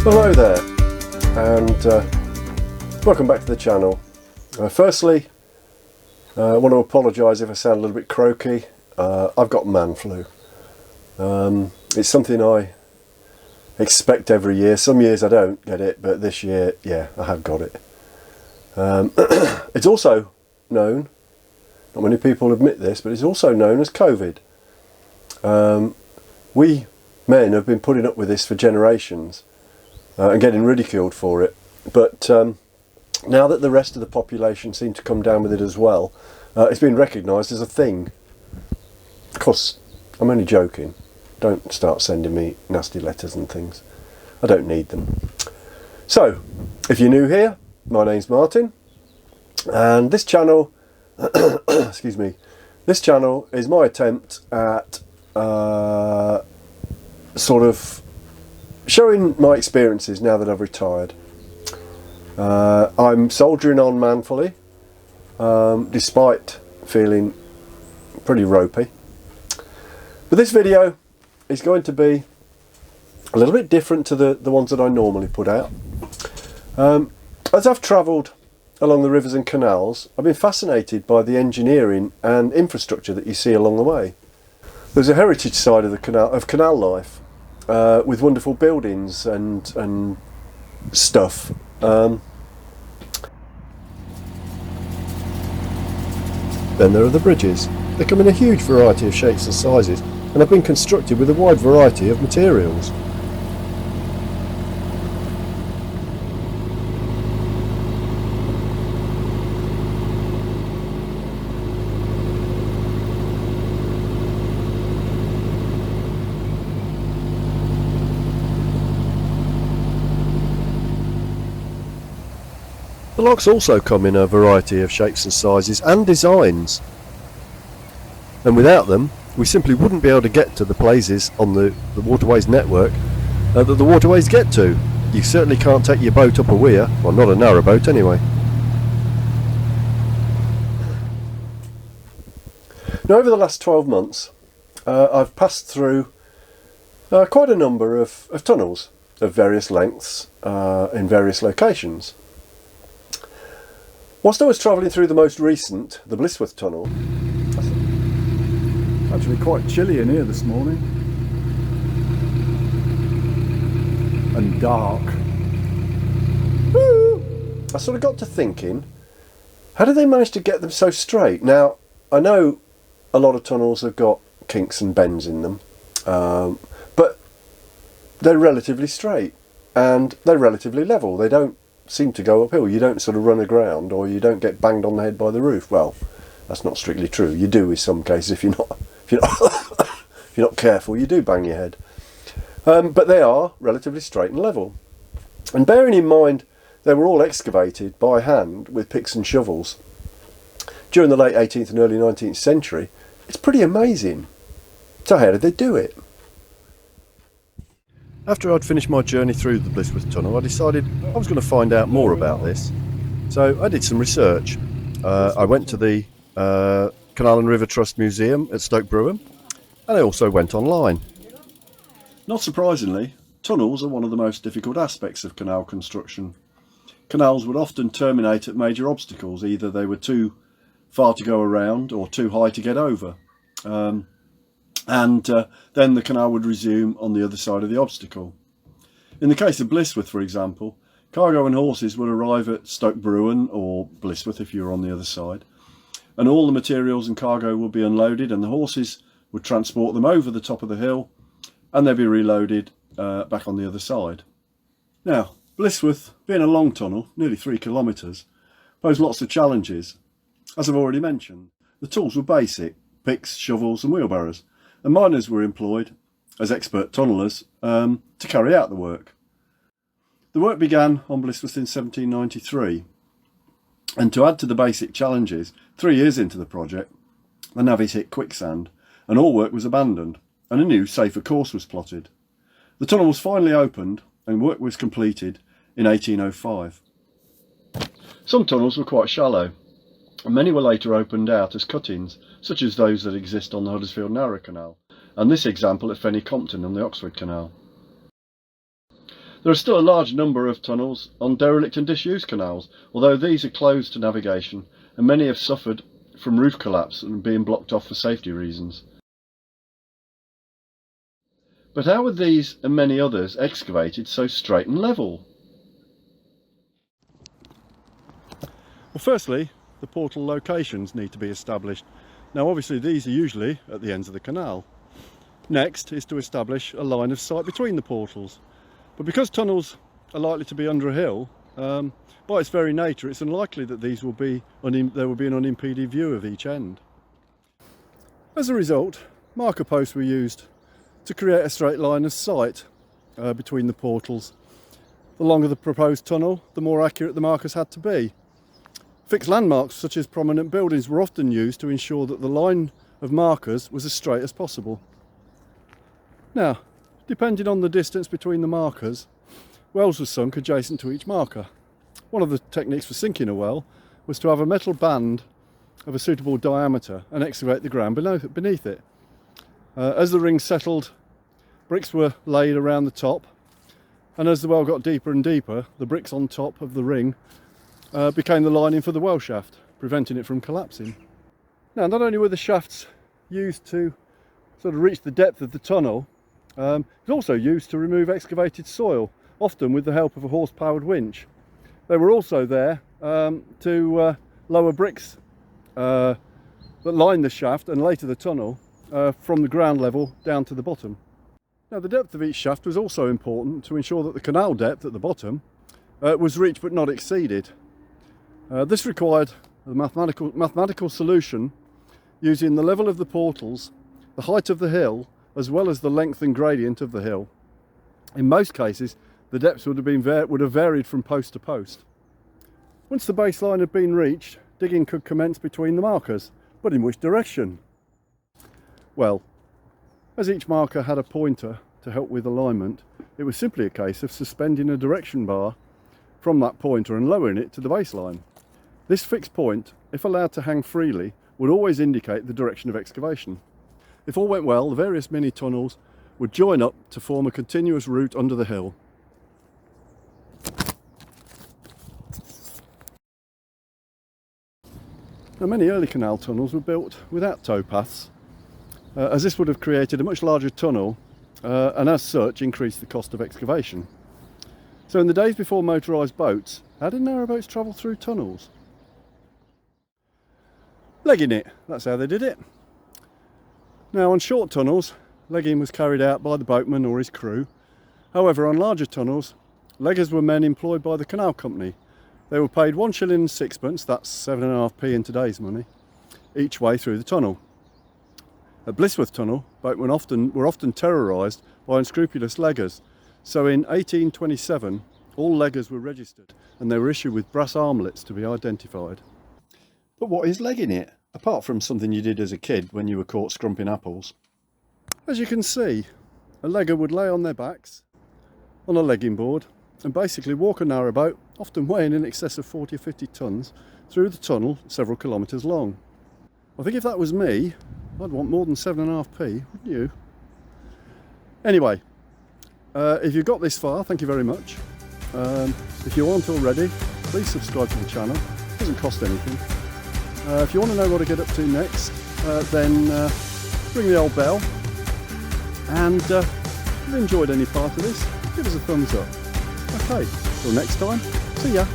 Hello there, and welcome back to the channel. Firstly, I want to apologise if I sound a little bit croaky. I've got man flu. It's something I expect every year. Some years I don't get it, but this year, yeah, I have got it. It's also known, not many people admit this, but it's also known as COVID. We men have been putting up with this for generations and getting ridiculed for it, but now that the rest of the population seem to come down with it as well, it's been recognised as a thing. Of course, I'm only joking. Don't start sending me nasty letters and things. I don't need them. So, if you're new here, my name's Martin, and this channel, excuse me, this channel is my attempt at sort of showing my experiences now that I've retired. I'm soldiering on manfully, despite feeling pretty ropey. But this video is going to be a little bit different to the ones that I normally put out. As I've travelled along the rivers and canals, I've been fascinated by the engineering and infrastructure that you see along the way. There's a heritage side of the canal life, with wonderful buildings and stuff. Then there are the bridges. They come in a huge variety of shapes and sizes and have been constructed with a wide variety of materials. The locks also come in a variety of shapes and sizes and designs, and without them we simply wouldn't be able to get to the places on the waterways network that the waterways get to. You certainly can't take your boat up a weir, well, not a narrowboat anyway. Now, over the last 12 months I've passed through quite a number of tunnels of various lengths in various locations. Whilst I was travelling through the most recent, the Blissworth Tunnel, it's actually quite chilly in here this morning, and dark. I sort of got to thinking, how did they manage to get them so straight? Now, I know a lot of tunnels have got kinks and bends in them, but they're relatively straight and they're relatively level. They don't seem to go uphill. You don't sort of run aground, or you don't get banged on the head by the roof. Well, that's not strictly true. You do in some cases. If you're not careful, you do bang your head. But they are relatively straight and level. And bearing in mind they were all excavated by hand with picks and shovels during the late 18th and early 19th century, it's pretty amazing. So how did they do it? After I'd finished my journey through the Blissworth Tunnel, I decided I was going to find out more about this. So I did some research. I went to the Canal and River Trust Museum at Stoke Bruham, and I also went online. Not surprisingly, tunnels are one of the most difficult aspects of canal construction. Canals would often terminate at major obstacles. Either they were too far to go around or too high to get over. Then the canal would resume on the other side of the obstacle. In the case of Blissworth, for example, cargo and horses would arrive at Stoke Bruham, or Blissworth if you were on the other side, and all the materials and cargo would be unloaded, and the horses would transport them over the top of the hill, and they'd be reloaded back on the other side. Now, Blissworth, being a long tunnel, nearly 3 kilometres, posed lots of challenges. As I've already mentioned, the tools were basic: picks, shovels and wheelbarrows, and miners were employed as expert tunnellers to carry out the work. The work began on Blissworth in 1793, and to add to the basic challenges, 3 years into the project, the navvies hit quicksand, and all work was abandoned, and a new, safer course was plotted. The tunnel was finally opened, and work was completed in 1805. Some tunnels were quite shallow, and many were later opened out as cuttings, such as those that exist on the Huddersfield Narrow Canal, and this example at Fenny Compton on the Oxford Canal. There are still a large number of tunnels on derelict and disused canals, although these are closed to navigation, and many have suffered from roof collapse and being blocked off for safety reasons. But how were these and many others excavated so straight and level? Well, firstly, the portal locations need to be established. Now obviously these are usually at the ends of the canal. Next is to establish a line of sight between the portals. But because tunnels are likely to be under a hill, by its very nature it's unlikely that there will be an unimpeded view of each end. As a result, marker posts were used to create a straight line of sight between the portals. The longer the proposed tunnel, the more accurate the markers had to be. Fixed landmarks such as prominent buildings were often used to ensure that the line of markers was as straight as possible. Now, depending on the distance between the markers, wells were sunk adjacent to each marker. One of the techniques for sinking a well was to have a metal band of a suitable diameter and excavate the ground beneath it. As the ring settled, bricks were laid around the top, and as the well got deeper and deeper, the bricks on top of the ring became the lining for the well shaft, preventing it from collapsing. Now, not only were the shafts used to sort of reach the depth of the tunnel, it was also used to remove excavated soil, often with the help of a horse-powered winch. They were also there to lower bricks that lined the shaft and later the tunnel from the ground level down to the bottom. Now, the depth of each shaft was also important to ensure that the canal depth at the bottom was reached but not exceeded. This required a mathematical solution using the level of the portals, the height of the hill, as well as the length and gradient of the hill. In most cases, the depths would have varied from post to post. Once the baseline had been reached, digging could commence between the markers, but in which direction? Well, as each marker had a pointer to help with alignment, it was simply a case of suspending a direction bar from that pointer and lowering it to the baseline. This fixed point, if allowed to hang freely, would always indicate the direction of excavation. If all went well, the various mini tunnels would join up to form a continuous route under the hill. Now, many early canal tunnels were built without towpaths, as this would have created a much larger tunnel and as such increased the cost of excavation. So in the days before motorised boats, how did narrowboats travel through tunnels? Legging it, that's how they did it. Now, on short tunnels, legging was carried out by the boatman or his crew. However, on larger tunnels, leggers were men employed by the canal company. They were paid 1 shilling and sixpence, that's 7.5p in today's money, each way through the tunnel. At Blissworth Tunnel, boatmen were often terrorised by unscrupulous leggers. So in 1827, all leggers were registered and they were issued with brass armlets to be identified. But what is legging it, apart from something you did as a kid when you were caught scrumping apples? As you can see, a legger would lay on their backs on a legging board and basically walk a narrowboat, often weighing in excess of 40 or 50 tonnes, through the tunnel several kilometres long. I think if that was me, I'd want more than 7.5p, wouldn't you? Anyway, if you've got this far, thank you very much. If you aren't already, please subscribe to the channel. It doesn't cost anything. If you want to know what I get up to next, then ring the old bell. And if you've enjoyed any part of this, give us a thumbs up. Okay, till next time, see ya.